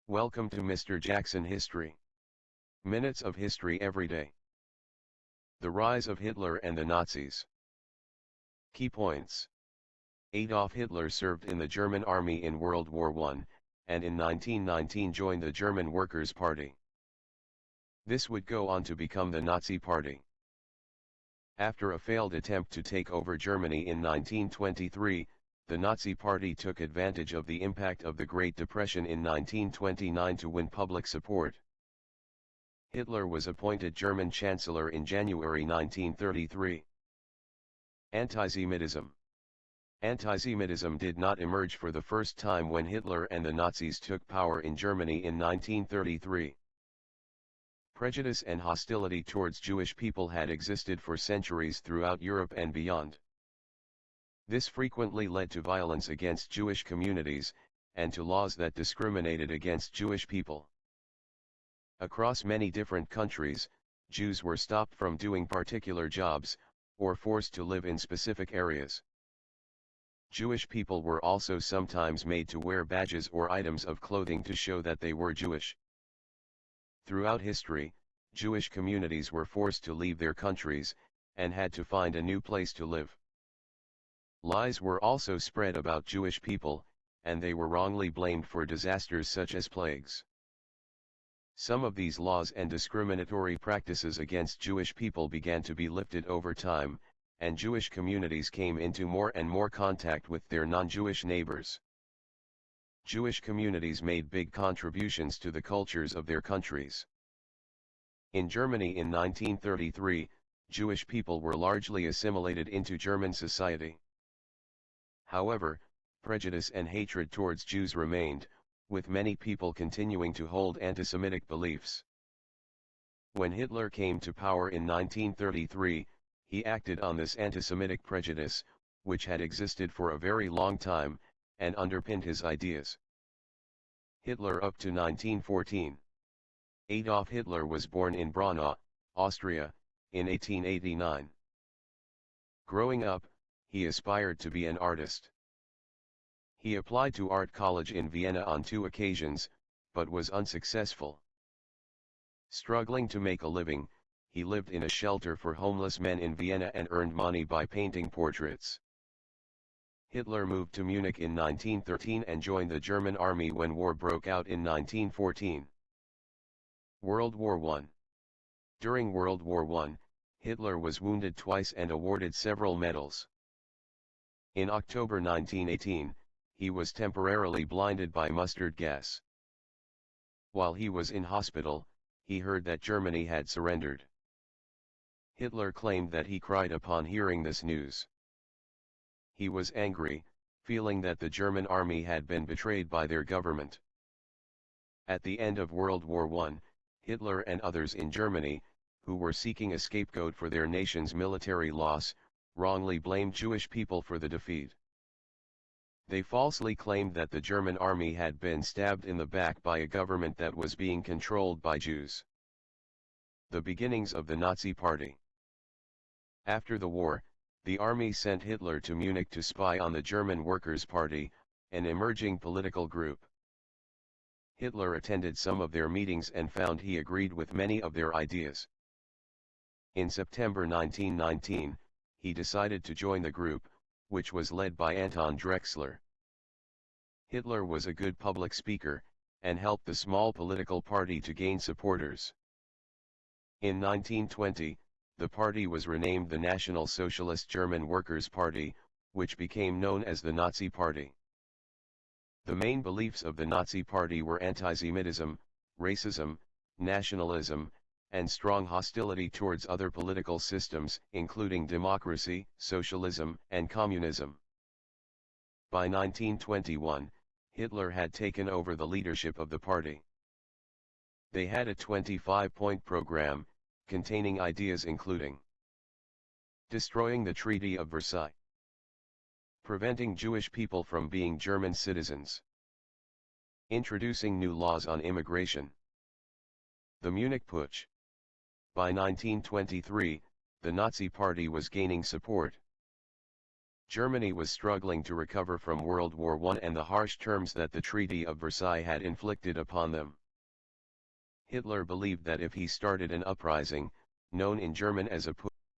Welcome to Mr. Jackson History. Minutes of history every day. The rise of Hitler and the Nazis. Key points. Adolf Hitler served in the German army in World War I, and in 1919 joined the German Workers' Party. This would go on to become the Nazi Party. After a failed attempt to take over Germany in 1923, the Nazi Party took advantage of the impact of the Great Depression in 1929 to win public support. Hitler was appointed German Chancellor in January 1933. Antisemitism. Antisemitism did not emerge for the first time when Hitler and the Nazis took power in Germany in 1933. Prejudice and hostility towards Jewish people had existed for centuries throughout Europe and beyond. This frequently led to violence against Jewish communities, and to laws that discriminated against Jewish people. Across many different countries, Jews were stopped from doing particular jobs, or forced to live in specific areas. Jewish people were also sometimes made to wear badges or items of clothing to show that they were Jewish. Throughout history, Jewish communities were forced to leave their countries, and had to find a new place to live. Lies were also spread about Jewish people, and they were wrongly blamed for disasters such as plagues. Some of these laws and discriminatory practices against Jewish people began to be lifted over time, and Jewish communities came into more and more contact with their non-Jewish neighbors. Jewish communities made big contributions to the cultures of their countries. In Germany in 1933, Jewish people were largely assimilated into German society. However, prejudice and hatred towards Jews remained, with many people continuing to hold anti-Semitic beliefs. When Hitler came to power in 1933, he acted on this anti-Semitic prejudice, which had existed for a very long time, and underpinned his ideas. Hitler up to 1914. Adolf Hitler was born in Braunau, Austria, in 1889. Growing up, he aspired to be an artist. He applied to art college in Vienna on 2 occasions, but was unsuccessful. Struggling to make a living, he lived in a shelter for homeless men in Vienna and earned money by painting portraits. Hitler moved to Munich in 1913 and joined the German army when war broke out in 1914. World War I. During World War I, Hitler was wounded twice and awarded several medals. In October 1918, he was temporarily blinded by mustard gas. While he was in hospital, he heard that Germany had surrendered. Hitler claimed that he cried upon hearing this news. He was angry, feeling that the German army had been betrayed by their government. At the end of World War I, Hitler and others in Germany, who were seeking a scapegoat for their nation's military loss, wrongly blamed Jewish people for the defeat. They falsely claimed that the German army had been stabbed in the back by a government that was being controlled by Jews. The beginnings of the Nazi Party. After the war, the army sent Hitler to Munich to spy on the German Workers' Party, an emerging political group. Hitler attended some of their meetings and found he agreed with many of their ideas. In September 1919, he decided to join the group, which was led by Anton Drexler. Hitler was a good public speaker, and helped the small political party to gain supporters. In 1920, the party was renamed the National Socialist German Workers' Party, which became known as the Nazi Party. The main beliefs of the Nazi Party were antisemitism, racism, nationalism, and strong hostility towards other political systems, including democracy, socialism, and communism. By 1921, Hitler had taken over the leadership of the party. They had a 25-point program, containing ideas including destroying the Treaty of Versailles, preventing Jewish people from being German citizens, introducing new laws on immigration, the Munich Putsch. By 1923, the Nazi Party was gaining support. Germany was struggling to recover from World War I and the harsh terms that the Treaty of Versailles had inflicted upon them. Hitler believed that if he started an uprising, known in German as a